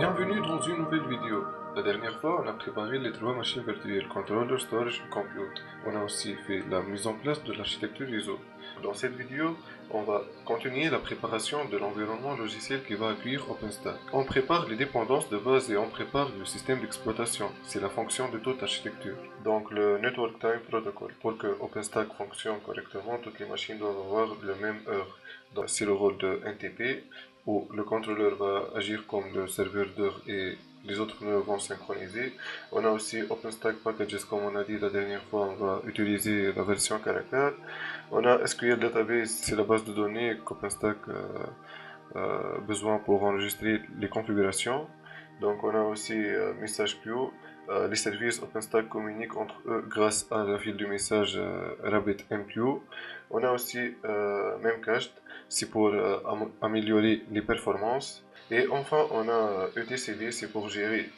Bienvenue dans une nouvelle vidéo. La dernière fois, on a préparé les trois machines virtuelles Controller, Storage et Compute. On a aussi fait la mise en place de l'architecture ISO. Dans cette vidéo, on va continuer la préparation de l'environnement logiciel qui va accueillir OpenStack. On prépare les dépendances de base et on prépare le système d'exploitation. C'est la fonction de toute architecture. Donc le Network Time Protocol. Pour que OpenStack fonctionne correctement, toutes les machines doivent avoir le même heure. Donc c'est le rôle de NTP où le contrôleur va agir comme le serveur d'heure et les autres nœuds vont synchroniser. On a aussi OpenStack Packages, comme on a dit la dernière fois, on va utiliser la version caractère. On a SQL Database, c'est la base de données qu'OpenStack a besoin pour enregistrer les configurations. Donc on a aussi Message Queue. Les services OpenStack communiquent entre eux grâce à la file de message RabbitMQ. On a aussi Memcached, c'est pour améliorer les performances. Et enfin, on a etcd, c'est pour gérer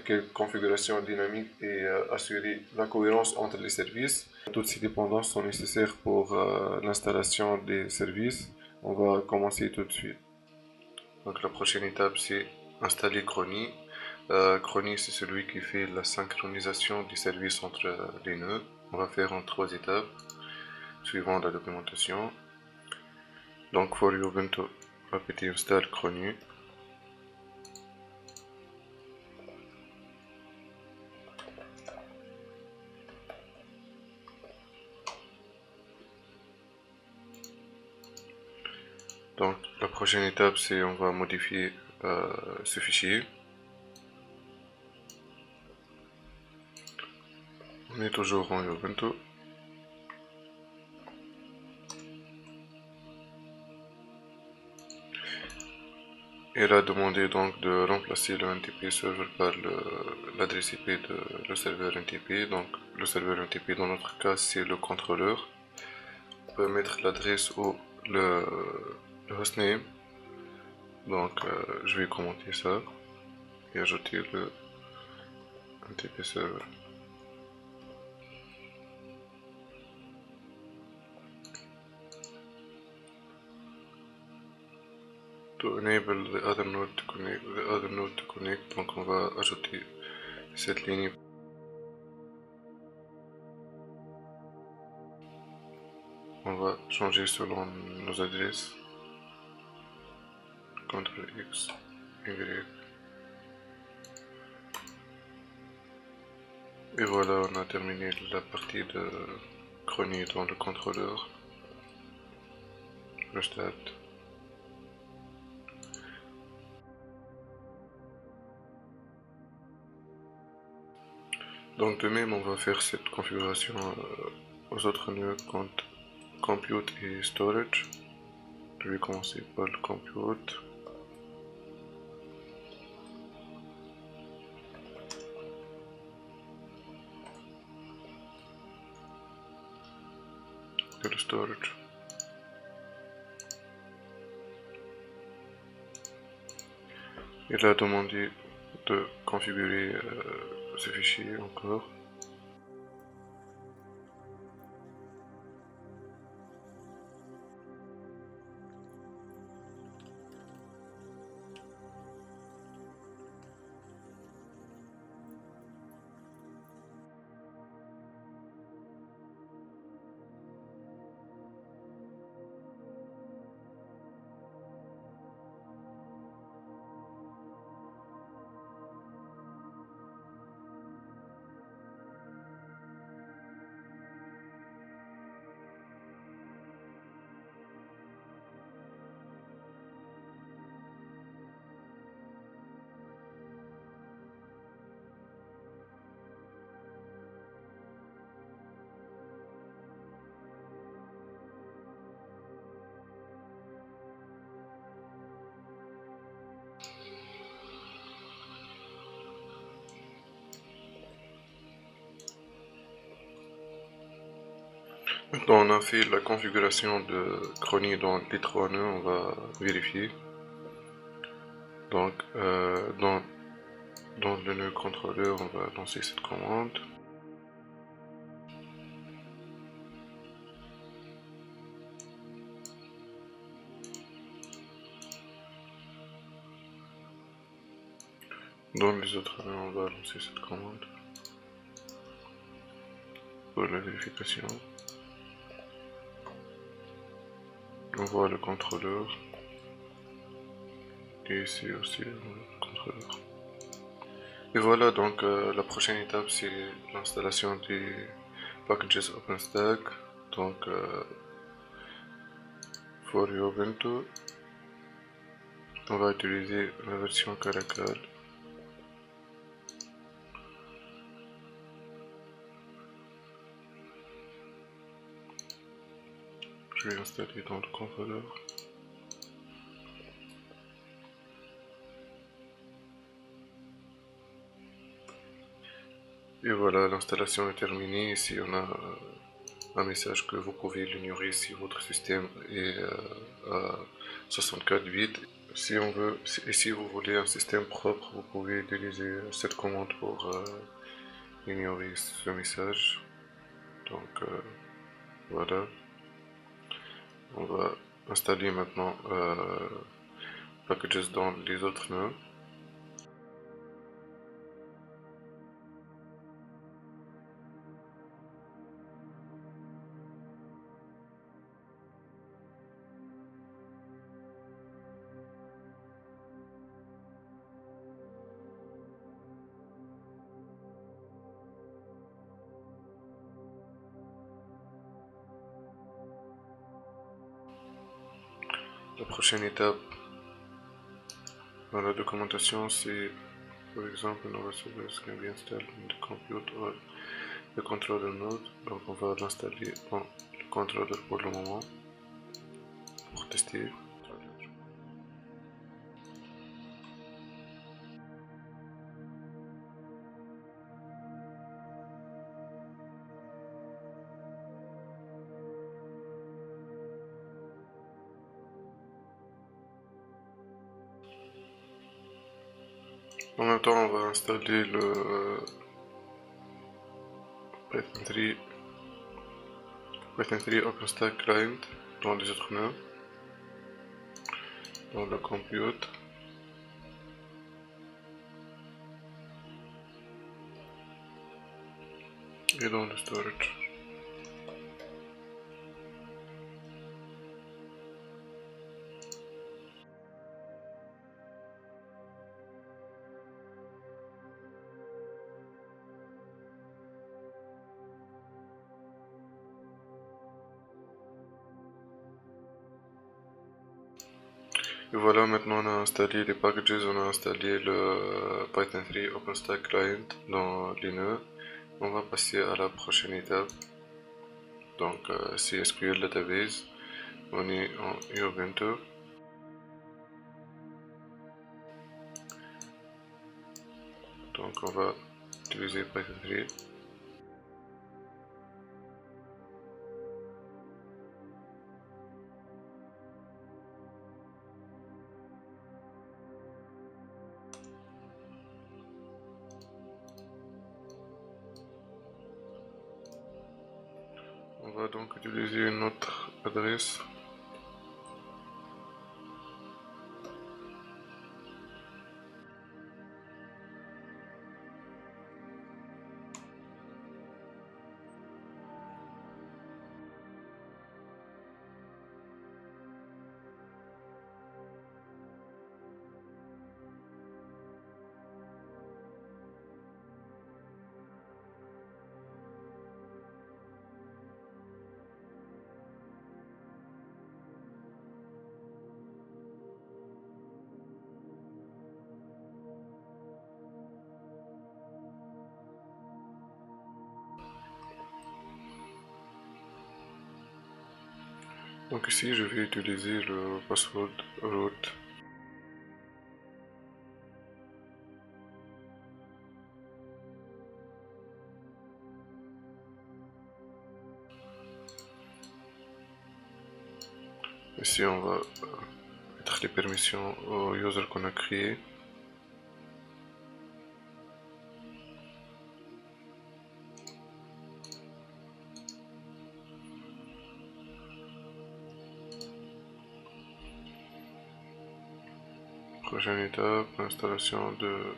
quelques configurations dynamiques et assurer la cohérence entre les services. Toutes ces dépendances sont nécessaires pour l'installation des services. On va commencer tout de suite. Donc la prochaine étape, c'est installer Chrony. Chrony, c'est celui qui fait la synchronisation des services entre les nœuds. On va faire en 3 étapes, suivant la documentation. Donc for Ubuntu, apt install Chrony. Donc la prochaine étape, c'est on va modifier ce fichier. On est toujours en Ubuntu. Elle a demandé donc de remplacer le NTP server par l'adresse IP de le serveur NTP. Donc le serveur NTP dans notre cas c'est le contrôleur. On peut mettre l'adresse ou le hostname. Donc je vais commenter ça et ajouter le NTP server. To enable the other node to connect, donc on va ajouter cette ligne. On va changer selon nos adresses. CTRL X, Y. Et voilà, on a terminé la partie de Chrony dans le contrôleur. Restart. Donc de même, on va faire cette configuration aux autres nœuds Compute et Storage. Je vais commencer par le Compute. Et le Storage. Il a demandé de configurer ce fichier encore. Maintenant on a fait la configuration de Chrony dans les 3 nœuds, on va vérifier. Donc dans le nœud contrôleur, on va lancer cette commande. Dans les autres, on va lancer cette commande pour la vérification. On voit le contrôleur. Et ici aussi le contrôleur. Et voilà, donc la prochaine étape c'est l'installation du packages OpenStack. Donc for Ubuntu, on va utiliser la version Caracal. Je vais installer dans le contrôleur. Et voilà, l'installation est terminée. Ici on a un message que vous pouvez l'ignorer si votre système est à 64 bits. Si on veut, et si vous voulez un système propre, vous pouvez utiliser cette commande pour ignorer ce message. Donc voilà, on va installer maintenant packages dans les autres nœuds. La prochaine étape dans la documentation, c'est par exemple Nova Service can be installed in the computer or the controller node. Donc on va l'installer dans le controller pour le moment pour tester. En même temps, on va installer le Python 3 OpenStack Client dans les autres nœuds, dans le compute. Et dans le storage. Et voilà, maintenant on a installé les packages, on a installé le Python 3 OpenStack Client dans les nœuds. On va passer à la prochaine étape. Donc c'est SQL Database. On est en Ubuntu. Donc on va utiliser Python 3. On va donc utiliser une autre adresse. Donc ici je vais utiliser le password root. Ici on va mettre les permissions au user qu'on a créé. Prochaine étape, l'installation de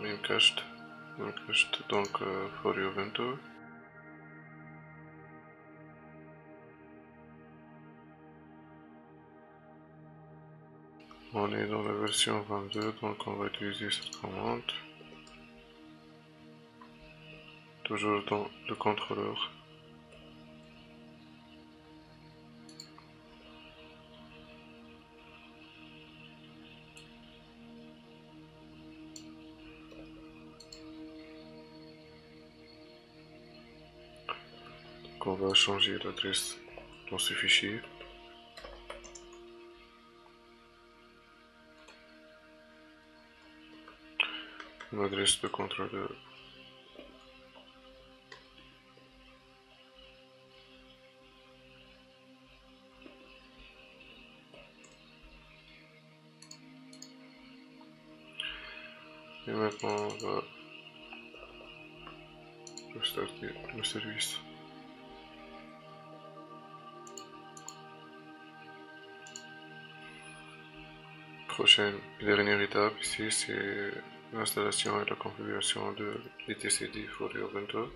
Memcached, donc for Ubuntu. On est dans la version 22, donc on va utiliser cette commande. Toujours dans le contrôleur. Donc on va changer l'adresse dans ce fichier. L'adresse de contrôleur. Et maintenant on va restarter le service. Prochaine et dernière étape ici, c'est l'installation et la configuration de l'etcd for Ubuntu.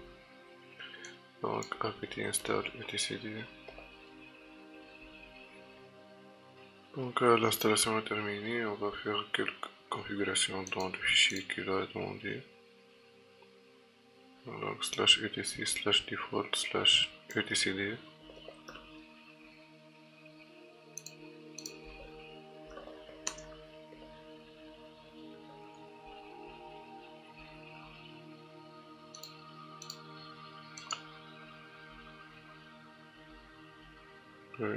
Donc apt install etcd. Donc l'installation est terminée, on va faire quelques configurations dans le fichier qu'il a demandé. Donc /etc/default/etcd.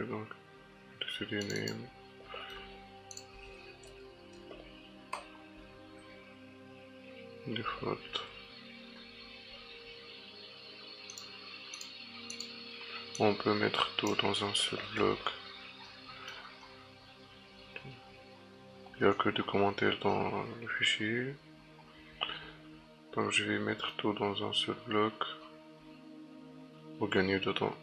Donc etcd name. Default. On peut mettre tout dans un seul bloc. Il n'y a que des commentaires dans le fichier. Donc je vais mettre tout dans un seul bloc pour gagner de temps.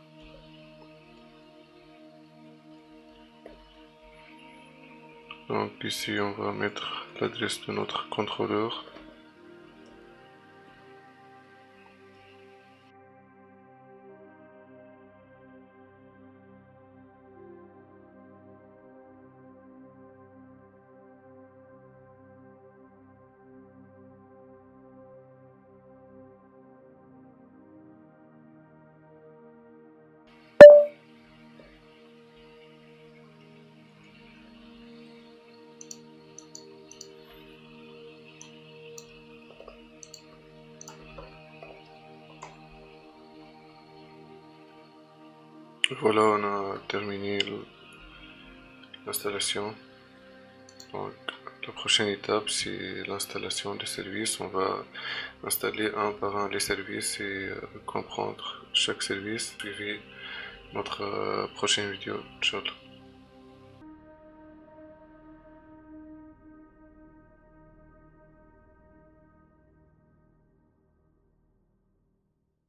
Donc ici on va mettre l'adresse de notre contrôleur. Voilà, on a terminé l'installation. Donc la prochaine étape, c'est l'installation des services. On va installer un par un les services et comprendre chaque service. Suivez notre prochaine vidéo. Ciao.